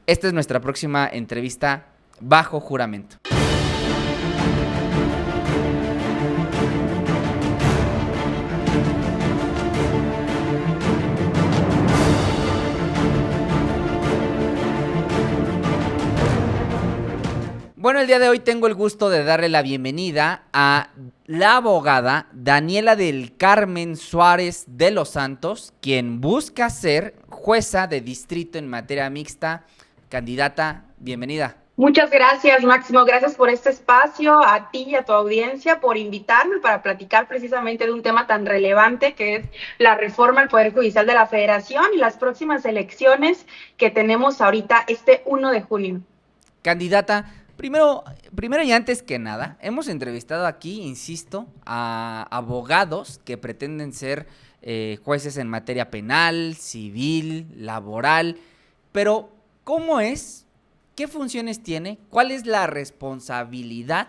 Esta es nuestra próxima entrevista bajo juramento. Bueno, el día de hoy tengo el gusto de darle la bienvenida a la abogada Daniela del Carmen Suárez de los Santos, quien busca ser jueza de distrito en materia mixta. Candidata, bienvenida. Muchas gracias, Máximo. Gracias por este espacio, a ti y a tu audiencia, por invitarme para platicar precisamente de un tema tan relevante que es la reforma al Poder Judicial de la Federación y las próximas elecciones que tenemos ahorita este 1 de junio. Candidata, primero y antes que nada, hemos entrevistado aquí, insisto, a abogados que pretenden ser jueces en materia penal, civil, laboral, pero ¿cómo es? ¿Qué funciones tiene? ¿Cuál es la responsabilidad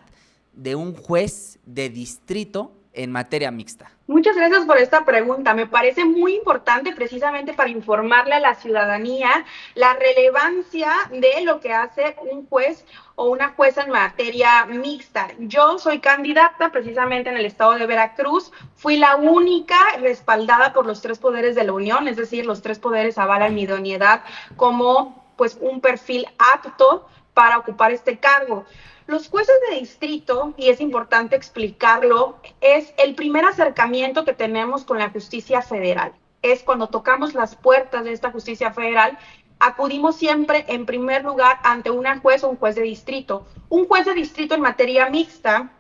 de un juez de distrito en materia mixta? Muchas gracias por esta pregunta. Me parece muy importante precisamente para informarle a la ciudadanía la relevancia de lo que hace un juez o una jueza en materia mixta. Yo soy candidata precisamente en el estado de Veracruz. Fui la única respaldada por los 3 poderes de la Unión, es decir, los 3 poderes avalan mi idoneidad como pues un perfil apto para ocupar este cargo. Los jueces de distrito, y es importante explicarlo, es el primer acercamiento que tenemos con la justicia federal. Es cuando tocamos las puertas de esta justicia federal, acudimos siempre en primer lugar ante una juez o un juez de distrito. Un juez de distrito en materia mixta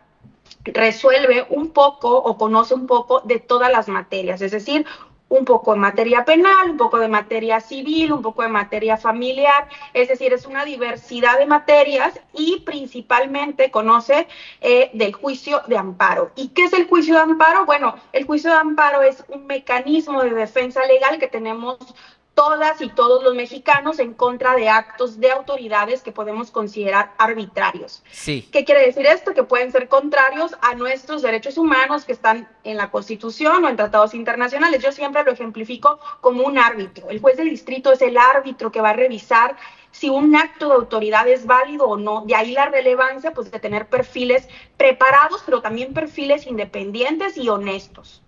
resuelve un poco o conoce un poco de todas las materias, es decir, un poco de materia penal, un poco de materia civil, un poco de materia familiar, es decir, es una diversidad de materias y principalmente conoce del juicio de amparo. ¿Y qué es el juicio de amparo? Bueno, el juicio de amparo es un mecanismo de defensa legal que tenemos todas y todos los mexicanos en contra de actos de autoridades que podemos considerar arbitrarios. Sí. ¿Qué quiere decir esto? Que pueden ser contrarios a nuestros derechos humanos que están en la Constitución o en tratados internacionales. Yo siempre lo ejemplifico como un árbitro. El juez de distrito es el árbitro que va a revisar si un acto de autoridad es válido o no. De ahí la relevancia pues, de tener perfiles preparados, pero también perfiles independientes y honestos.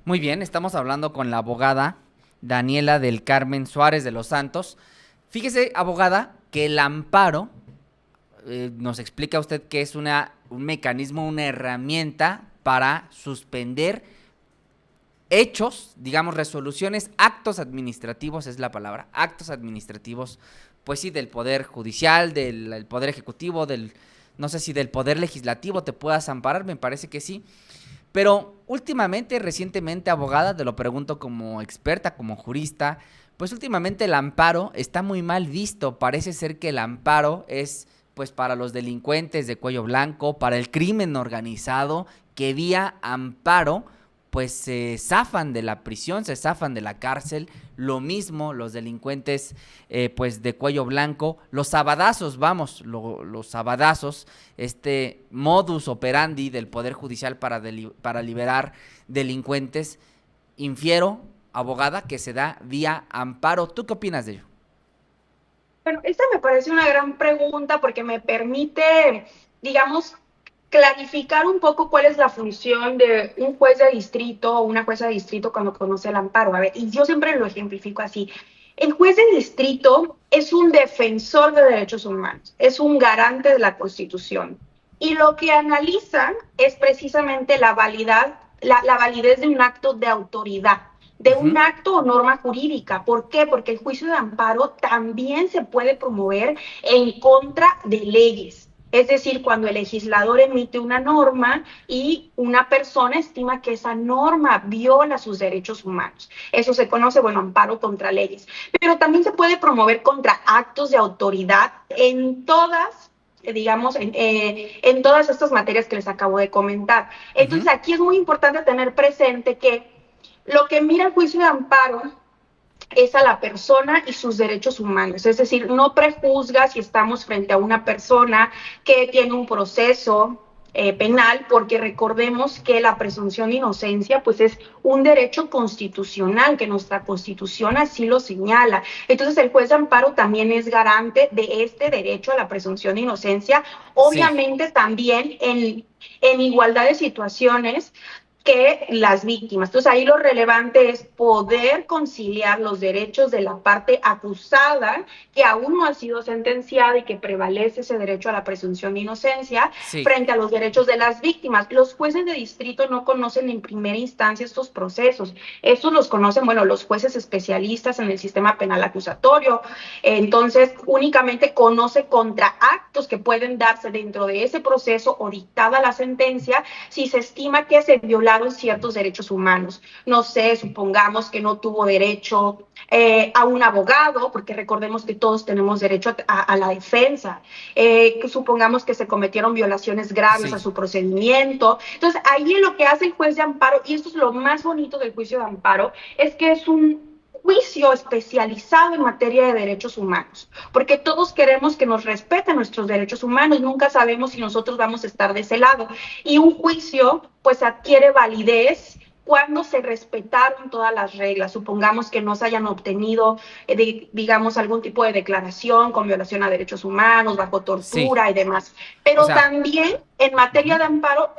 Muy bien, estamos hablando con la abogada Daniela del Carmen Suárez de los Santos. Fíjese, abogada, que el amparo, nos explica usted que es un mecanismo, una herramienta para suspender hechos, digamos resoluciones, actos administrativos es la palabra, actos administrativos, pues sí, del Poder Judicial, del Poder Ejecutivo, no sé si del Poder Legislativo te puedas amparar, me parece que sí. Pero últimamente, recientemente, abogada, te lo pregunto como experta, como jurista, pues últimamente el amparo está muy mal visto. Parece ser que el amparo es pues para los delincuentes de cuello blanco, para el crimen organizado, que vía amparo pues se zafan de la prisión, se zafan de la cárcel. Lo mismo los delincuentes pues de cuello blanco, los sabadazos, los sabadazos, este modus operandi del Poder Judicial para liberar delincuentes. Infiero, abogada, que se da vía amparo. ¿Tú qué opinas de ello? Bueno, esta me parece una gran pregunta porque me permite, digamos, clarificar un poco cuál es la función de un juez de distrito o una jueza de distrito cuando conoce el amparo. A ver, y yo siempre lo ejemplifico así. El juez de distrito es un defensor de derechos humanos, es un garante de la Constitución. Y lo que analizan es precisamente la validez de un acto de autoridad, de un acto o norma jurídica. ¿Por qué? Porque el juicio de amparo también se puede promover en contra de leyes. Es decir, cuando el legislador emite una norma y una persona estima que esa norma viola sus derechos humanos. Eso se conoce, amparo contra leyes. Pero también se puede promover contra actos de autoridad en todas, digamos, en todas estas materias que les acabo de comentar. Entonces, aquí es muy importante tener presente que lo que mira el juicio de amparo es a la persona y sus derechos humanos, es decir, no prejuzga si estamos frente a una persona que tiene un proceso, penal, porque recordemos que la presunción de inocencia pues es un derecho constitucional, que nuestra constitución así lo señala. Entonces el juez de amparo también es garante de este derecho a la presunción de inocencia, Sí, obviamente también en igualdad de situaciones que las víctimas. Entonces ahí lo relevante es poder conciliar los derechos de la parte acusada, que aún no ha sido sentenciada y que prevalece ese derecho a la presunción de inocencia, sí, frente a los derechos de las víctimas. Los jueces de distrito no conocen en primera instancia estos procesos. Estos los conocen, bueno, los jueces especialistas en el sistema penal acusatorio. Entonces, únicamente conoce contra actos que pueden darse dentro de ese proceso o dictada la sentencia si se estima que se violaron ciertos derechos humanos. No sé, supongamos que no tuvo derecho a un abogado, porque recordemos que todos tenemos derecho a la defensa. Supongamos que se cometieron violaciones graves a sí, su procedimiento. Entonces, ahí lo que hace el juez de amparo, y esto es lo más bonito del juicio de amparo, es que es un juicio especializado en materia de derechos humanos, porque todos queremos que nos respeten nuestros derechos humanos, nunca sabemos si nosotros vamos a estar de ese lado, y un juicio pues adquiere validez cuando se respetaron todas las reglas, supongamos que no se hayan obtenido, digamos, algún tipo de declaración con violación a derechos humanos, bajo sí. tortura y demás. O Pero sea, también en materia ujú, de amparo,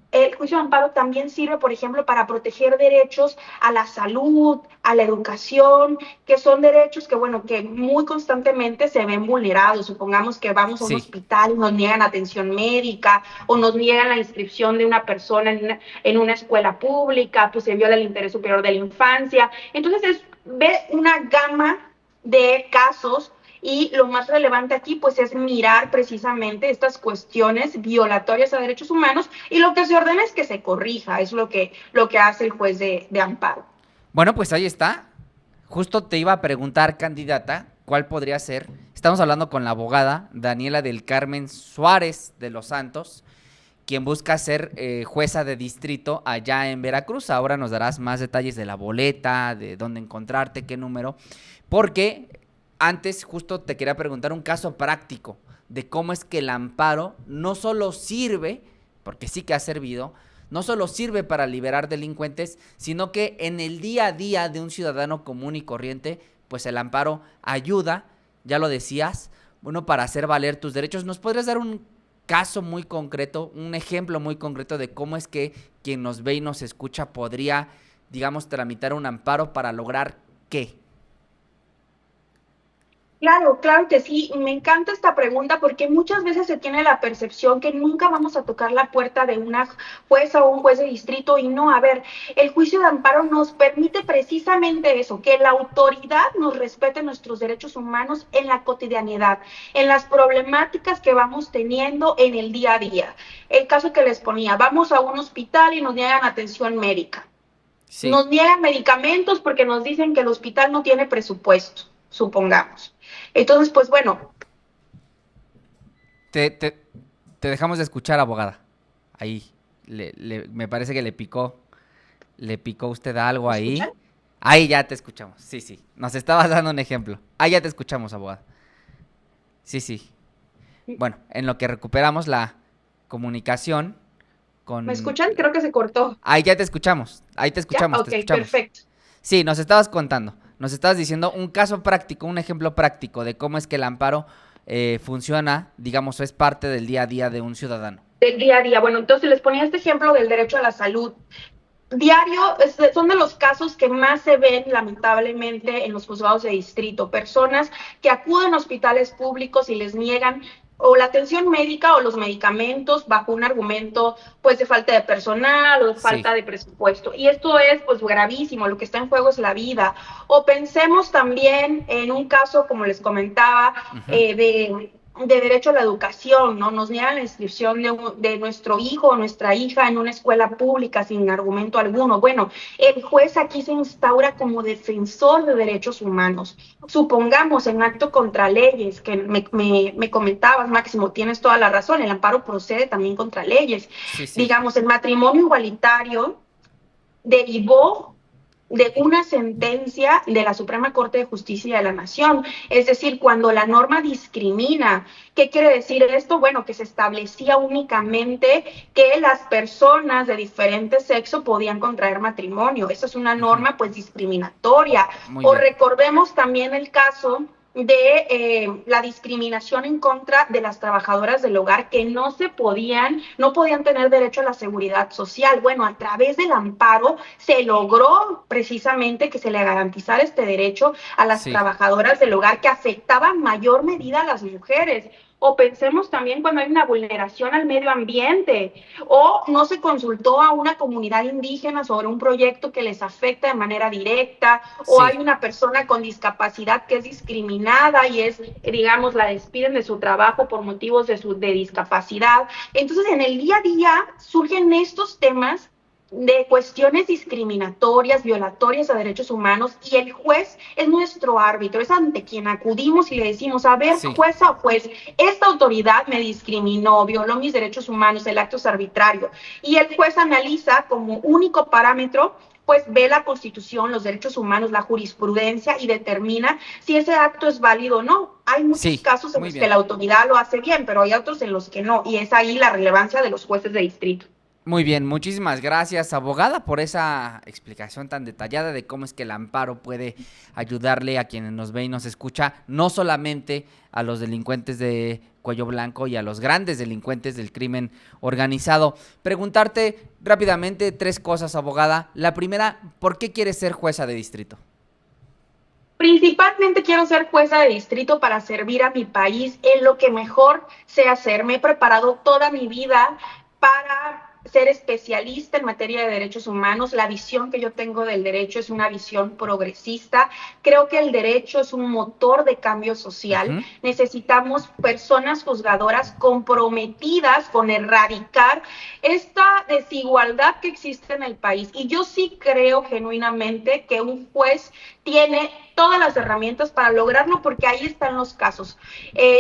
el juicio de amparo también sirve, por ejemplo, para proteger derechos a la salud, a la educación, que son derechos que, bueno, que muy constantemente se ven vulnerados. Supongamos que vamos a un sí, hospital y nos niegan atención médica o nos niegan la inscripción de una persona en una escuela pública, pues se viola el interés superior de la infancia. Entonces, es ver una gama de casos y lo más relevante aquí, pues, es mirar precisamente estas cuestiones violatorias a derechos humanos y lo que se ordena es que se corrija, es lo que hace el juez de amparo. bueno, pues ahí está. Justo te iba a preguntar, candidata, cuál podría ser. Estamos hablando con la abogada Daniela del Carmen Suárez de los Santos, quien busca ser jueza de distrito allá en Veracruz. Ahora nos darás más detalles de la boleta, de dónde encontrarte, qué número. Porque antes justo te quería preguntar un caso práctico de cómo es que el amparo no solo sirve, porque sí que ha servido, no solo sirve para liberar delincuentes, sino que en el día a día de un ciudadano común y corriente, pues el amparo ayuda, ya lo decías, bueno, para hacer valer tus derechos. ¿Nos podrías dar un caso muy concreto, un ejemplo muy concreto de cómo es que quien nos ve y nos escucha podría, digamos, tramitar un amparo para lograr qué? Claro, claro que sí. Me encanta esta pregunta porque muchas veces se tiene la percepción que nunca vamos a tocar la puerta de una jueza o un juez de distrito y no, a ver, el juicio de amparo nos permite precisamente eso, que la autoridad nos respete nuestros derechos humanos en la cotidianidad, en las problemáticas que vamos teniendo en el día a día. El caso que les ponía, vamos a un hospital y nos niegan atención médica. Sí, Nos niegan medicamentos porque nos dicen que el hospital no tiene presupuesto, supongamos. Entonces, pues bueno, te, te, te dejamos de escuchar, abogada. Ahí, me parece que le picó usted algo ¿me escuchan? ahí. Ahí ya te escuchamos, sí, sí. Nos estabas dando un ejemplo. Ahí ya te escuchamos, abogada. Sí, sí. Bueno, en lo que recuperamos la comunicación ¿Me con... escuchan? Creo que se cortó. Ahí ya te escuchamos, ahí te ¿Ya? escuchamos, te Ok, escuchamos. perfecto. Sí, nos estabas contando, nos estabas diciendo un caso práctico, un ejemplo práctico de cómo es que el amparo funciona, digamos, es parte del día a día de un ciudadano. Del día a día. Bueno, entonces les ponía este ejemplo del derecho a la salud. Diario son de los casos que más se ven lamentablemente en los juzgados de distrito, personas que acuden a hospitales públicos y les niegan o la atención médica o los medicamentos bajo un argumento pues de falta de personal o de falta Sí, de presupuesto. Y esto es pues gravísimo, lo que está en juego es la vida. O pensemos también en un caso, como les comentaba, ujú, de derecho a la educación, ¿no? Nos niegan la inscripción de nuestro hijo o nuestra hija en una escuela pública sin argumento alguno. Bueno, el juez aquí se instaura como defensor de derechos humanos. Supongamos en acto contra leyes, que me comentabas, Máximo, tienes toda la razón, el amparo procede también contra leyes. sí, sí, Digamos, el matrimonio igualitario derivó de una sentencia de la Suprema Corte de Justicia de la Nación. Es decir, cuando la norma discrimina. ¿Qué quiere decir esto? Bueno, que se establecía únicamente que las personas de diferente sexo podían contraer matrimonio. Esa es una norma pues discriminatoria. Muy O bien. recordemos también el caso de la discriminación en contra de las trabajadoras del hogar que no podían tener derecho a la seguridad social. Bueno, a través del amparo se logró precisamente que se le garantizara este derecho a las Sí, trabajadoras del hogar que afectaba en mayor medida a las mujeres. O pensemos también cuando hay una vulneración al medio ambiente, o no se consultó a una comunidad indígena sobre un proyecto que les afecta de manera directa, o hay sí. una persona con discapacidad que es discriminada y digamos, la despiden de su trabajo por motivos de discapacidad. Entonces, en el día a día surgen estos temas de cuestiones discriminatorias, violatorias a derechos humanos, y el juez es nuestro árbitro, es ante quien acudimos y le decimos, a ver, Sí, jueza o juez, esta autoridad me discriminó, violó mis derechos humanos, el acto es arbitrario, y el juez analiza como único parámetro, pues ve la Constitución, los derechos humanos, la jurisprudencia y determina si ese acto es válido o no. Hay muchos sí, casos en muy los que bien. la autoridad lo hace bien, pero hay otros en los que no, y es ahí la relevancia de los jueces de distrito. Muy bien, muchísimas gracias, abogada, por esa explicación tan detallada de cómo es que el amparo puede ayudarle a quienes nos ve y nos escucha, no solamente a los delincuentes de cuello blanco y a los grandes delincuentes del crimen organizado. Preguntarte rápidamente tres cosas, abogada. La primera, ¿por qué quieres ser jueza de distrito? Principalmente quiero ser jueza de distrito para servir a mi país en lo que mejor sé hacer. Me he preparado toda mi vida para ser especialista en materia de derechos humanos. La visión que yo tengo del derecho es una visión progresista. Creo que el derecho es un motor de cambio social. Ujú. Necesitamos personas juzgadoras comprometidas con erradicar esta desigualdad que existe en el país. Y yo sí creo genuinamente que un juez tiene todas las herramientas para lograrlo, porque ahí están los casos.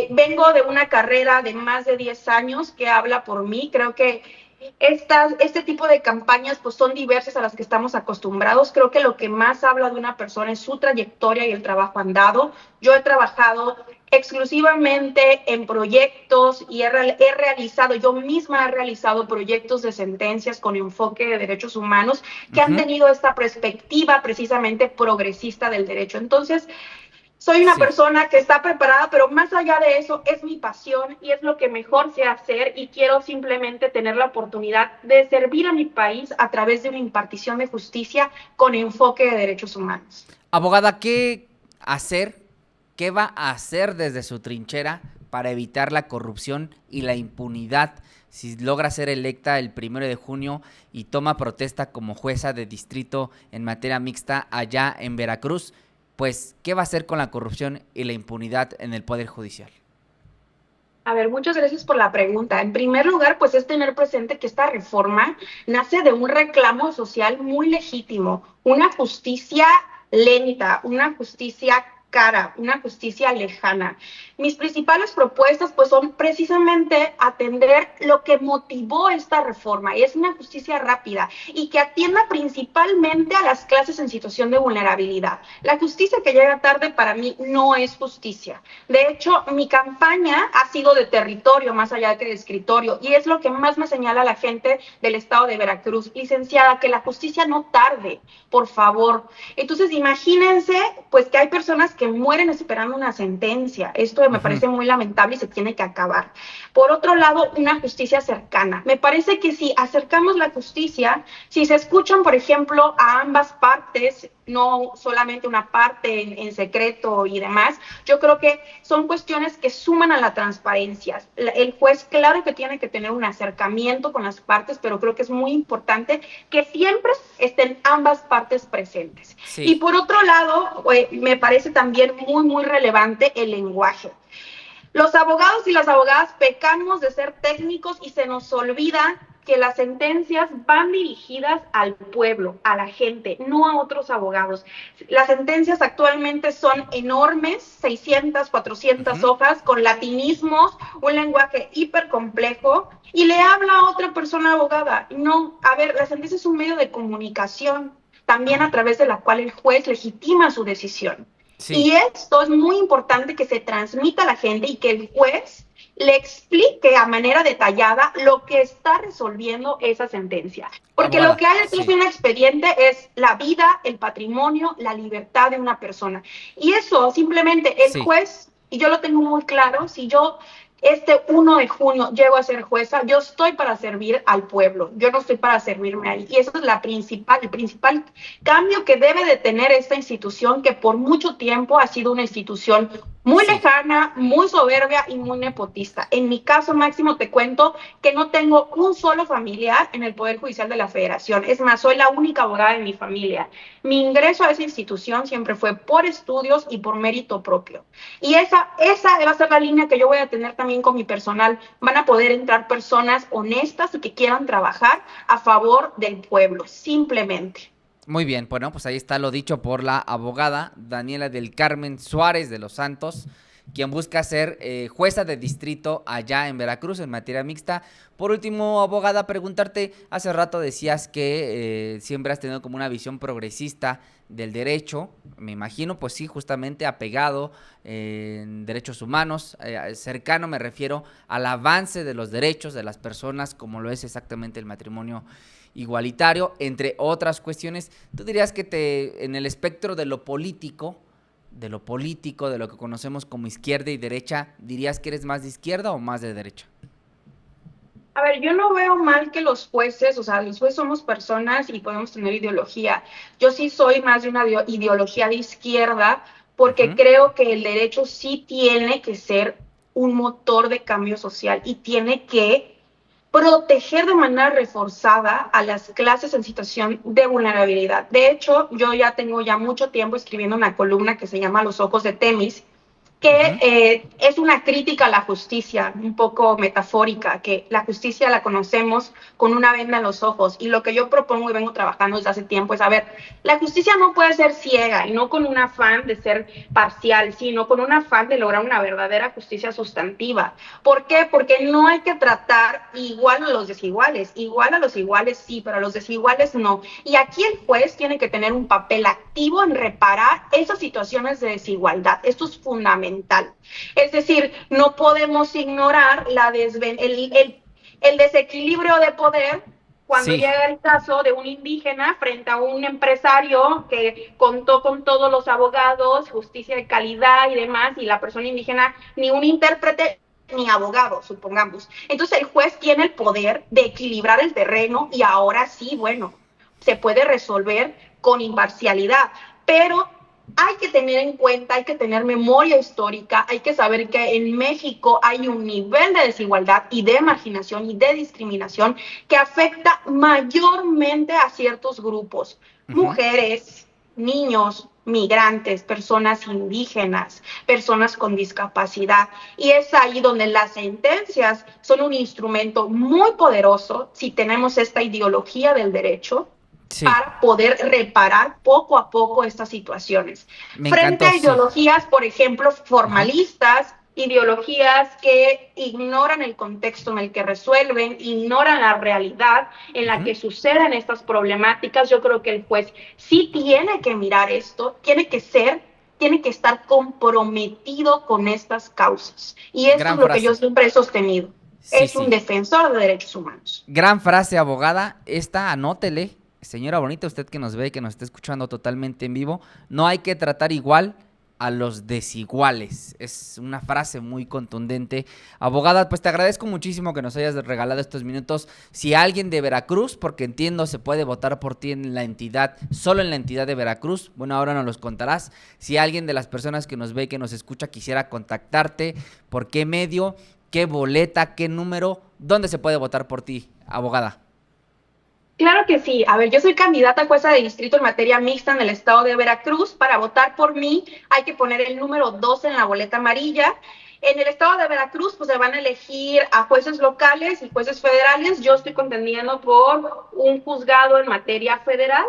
Vengo de una carrera de más de 10 años que habla por mí. Creo que este tipo de campañas pues son diversas a las que estamos acostumbrados. Creo que lo que más habla de una persona es su trayectoria y el trabajo andado. Yo he trabajado exclusivamente en proyectos y yo misma he realizado proyectos de sentencias con enfoque de derechos humanos que han Ujú. tenido esta perspectiva precisamente progresista del derecho. Entonces, soy una Sí. persona que está preparada, pero más allá de eso es mi pasión y es lo que mejor sé hacer, y quiero simplemente tener la oportunidad de servir a mi país a través de una impartición de justicia con enfoque de derechos humanos. Abogada, ¿qué hacer? ¿Qué va a hacer desde su trinchera para evitar la corrupción y la impunidad si logra ser electa el 1 de junio y toma protesta como jueza de distrito en materia mixta allá en Veracruz? Pues, ¿qué va a hacer con la corrupción y la impunidad en el Poder Judicial? A ver, muchas gracias por la pregunta. En primer lugar, pues es tener presente que esta reforma nace de un reclamo social muy legítimo, una justicia lenta, una justicia cara, una justicia lejana. Mis principales propuestas pues son precisamente atender lo que motivó esta reforma, y es una justicia rápida y que atienda principalmente a las clases en situación de vulnerabilidad. La justicia que llega tarde para mí no es justicia. De hecho, mi campaña ha sido de territorio más allá que de escritorio, y es lo que más me señala la gente del estado de Veracruz. Licenciada, que la justicia no tarde, por favor. Entonces, imagínense pues que hay personas que mueren esperando una sentencia. Esto me Ujú. parece muy lamentable y se tiene que acabar. Por otro lado, una justicia cercana. Me parece que si acercamos la justicia, si se escuchan, por ejemplo, a ambas partes, no solamente una parte en secreto y demás, yo creo que son cuestiones que suman a la transparencia. El juez, claro que tiene que tener un acercamiento con las partes, pero creo que es muy importante que siempre estén ambas partes presentes. Y Sí. por otro lado, me parece también muy, muy relevante el lenguaje. Los abogados y las abogadas pecamos de ser técnicos y se nos olvida que las sentencias van dirigidas al pueblo, a la gente, no a otros abogados. Las sentencias actualmente son enormes, 600, 400 Ujú. hojas, con latinismos, un lenguaje hipercomplejo, y le habla a otra persona abogada. No, a ver, la sentencia es un medio de comunicación. también a través de la cual el juez legitima su decisión. Sí. Y esto es muy importante que se transmita a la gente y que el juez le explique a manera detallada lo que está resolviendo esa sentencia. Porque lo Abogada, que hay detrás sí, de un expediente es la vida, el patrimonio, la libertad de una persona. Y eso simplemente el sí. juez, y yo lo tengo muy claro, si yo este 1 de junio llego a ser jueza, yo estoy para servir al pueblo, yo no estoy para servirme ahí. Y eso es el principal cambio que debe de tener esta institución, que por mucho tiempo ha sido una institución muy Sí. lejana, muy soberbia y muy nepotista. En mi caso, Máximo, te cuento que no tengo un solo familiar en el Poder Judicial de la Federación. Es más, soy la única abogada de mi familia. Mi ingreso a esa institución siempre fue por estudios y por mérito propio. Y esa va a ser la línea que yo voy a tener también con mi personal. Van a poder entrar personas honestas y que quieran trabajar a favor del pueblo, simplemente. Muy bien, bueno, pues ahí está lo dicho por la abogada Daniela del Carmen Suárez de los Santos, quien busca ser jueza de distrito allá en Veracruz en materia mixta. Por último, abogada, preguntarte, hace rato decías que siempre has tenido como una visión progresista del derecho, me imagino, pues sí, justamente apegado en derechos humanos, cercano me refiero al avance de los derechos de las personas, como lo es exactamente el matrimonio igualitario, entre otras cuestiones. ¿Tú dirías que en el espectro de lo político, de lo que conocemos como izquierda y derecha, dirías que eres más de izquierda o más de derecha? A ver, yo no veo mal que los jueces, o sea, los jueces somos personas y podemos tener ideología. Yo sí soy más de una ideología de izquierda porque Ujú. creo que el derecho sí tiene que ser un motor de cambio social y tiene que proteger de manera reforzada a las clases en situación de vulnerabilidad. De hecho, yo ya tengo ya mucho tiempo escribiendo una columna que se llama Los ojos de Temis, que Ujú. es una crítica a la justicia, un poco metafórica, que la justicia la conocemos con una venda en los ojos. Y lo que yo propongo y vengo trabajando desde hace tiempo es, a ver, la justicia no puede ser ciega y no con un afán de ser parcial, sino con un afán de lograr una verdadera justicia sustantiva. ¿Por qué? Porque no hay que tratar igual a los desiguales. Igual a los iguales sí, pero a los desiguales no. Y aquí el juez tiene que tener un papel activo en reparar esas situaciones de desigualdad. Esto es fundamental. Es decir, no podemos ignorar el desequilibrio de poder cuando Sí. llega el caso de un indígena frente a un empresario que contó con todos los abogados, justicia de calidad y demás, y la persona indígena ni un intérprete ni abogado, supongamos. Entonces el juez tiene el poder de equilibrar el terreno y ahora sí, bueno, se puede resolver con imparcialidad, pero hay que tener en cuenta, hay que tener memoria histórica, hay que saber que en México hay un nivel de desigualdad y de marginación y de discriminación que afecta mayormente a ciertos grupos, Ujú. mujeres, niños, migrantes, personas indígenas, personas con discapacidad. Y es ahí donde las sentencias son un instrumento muy poderoso si tenemos esta ideología del derecho Sí. para poder reparar poco a poco estas situaciones. Me Frente encantó, a sí. ideologías, por ejemplo, Ujú. formalistas, ideologías que ignoran el contexto en el que resuelven, ignoran la realidad en la Ujú. que suceden estas problemáticas, yo creo que el juez sí tiene que mirar esto, tiene que estar comprometido con estas causas. Y esto es Gran lo que yo frase. siempre he sostenido. Sí, Es un sí. defensor de derechos humanos. Gran frase, abogada. Esta, anótele. Señora bonita, usted que nos ve y que nos está escuchando totalmente en vivo, no hay que tratar igual a los desiguales. Es una frase muy contundente. Abogada, pues te agradezco muchísimo que nos hayas regalado estos minutos. Si alguien de Veracruz, porque entiendo se puede votar por ti en la entidad, solo en la entidad de Veracruz, bueno, ahora nos los contarás. Si alguien de las personas que nos ve y que nos escucha quisiera contactarte, ¿por qué medio? ¿Qué boleta? ¿Qué número? ¿Dónde se puede votar por ti, abogada? Claro que sí. A ver, yo soy candidata a jueza de distrito en materia mixta en el estado de Veracruz. Para votar por mí hay que poner el número 12 en la boleta amarilla. En el estado de Veracruz, pues se van a elegir a jueces locales y jueces federales. Yo estoy contendiendo por un juzgado en materia federal,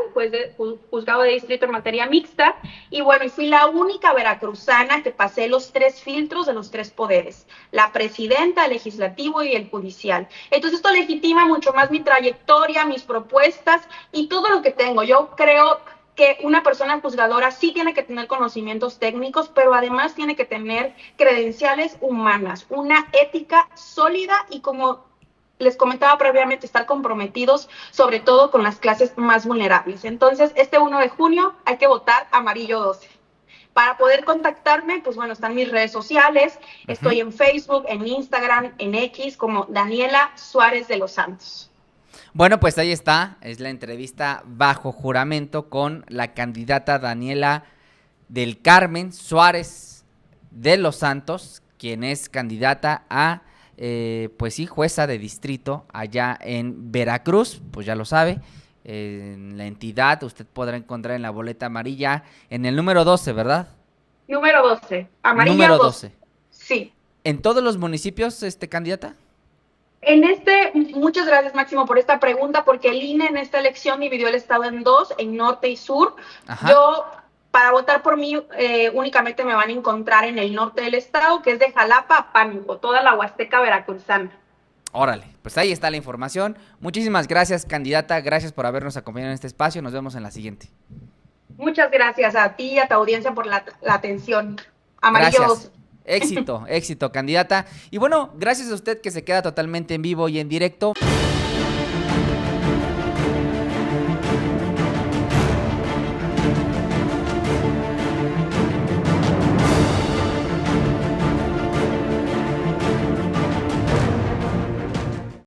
juzgado de distrito en materia mixta. Y bueno, y fui la única veracruzana que pasé los 3 filtros de los 3 poderes: la presidenta, el legislativo y el judicial. Entonces esto legitima mucho más mi trayectoria, mis propuestas y todo lo que tengo. Yo creo que una persona juzgadora sí tiene que tener conocimientos técnicos, pero además tiene que tener credenciales humanas, una ética sólida y, como les comentaba previamente, estar comprometidos sobre todo con las clases más vulnerables. Entonces, este 1 de junio hay que votar amarillo 12. Para poder contactarme, pues bueno, están mis redes sociales. Estoy en Facebook, en Instagram, en X, como Daniela Suárez de los Santos. Bueno, pues ahí está, es la entrevista bajo juramento con la candidata Daniela del Carmen Suárez de los Santos, quien es candidata a, pues sí, jueza de distrito allá en Veracruz, pues ya lo sabe, en la entidad. Usted podrá encontrar en la boleta amarilla, en el número 12, ¿verdad? Número 12, amarilla Número 12. 12. Sí. ¿En todos los municipios, candidata? Muchas gracias, Máximo, por esta pregunta, porque el INE en esta elección dividió el estado en dos, en norte y sur. Ajá. Yo, para votar por mí, únicamente me van a encontrar en el norte del estado, que es de Jalapa a Pánuco, toda la Huasteca veracruzana. Órale, pues ahí está la información. Muchísimas gracias, candidata. Gracias por habernos acompañado en este espacio. Nos vemos en la siguiente. Muchas gracias a ti y a tu audiencia por la atención. Amarillo. Gracias. Éxito, éxito, candidata. Y bueno, gracias a usted que se queda totalmente en vivo y en directo.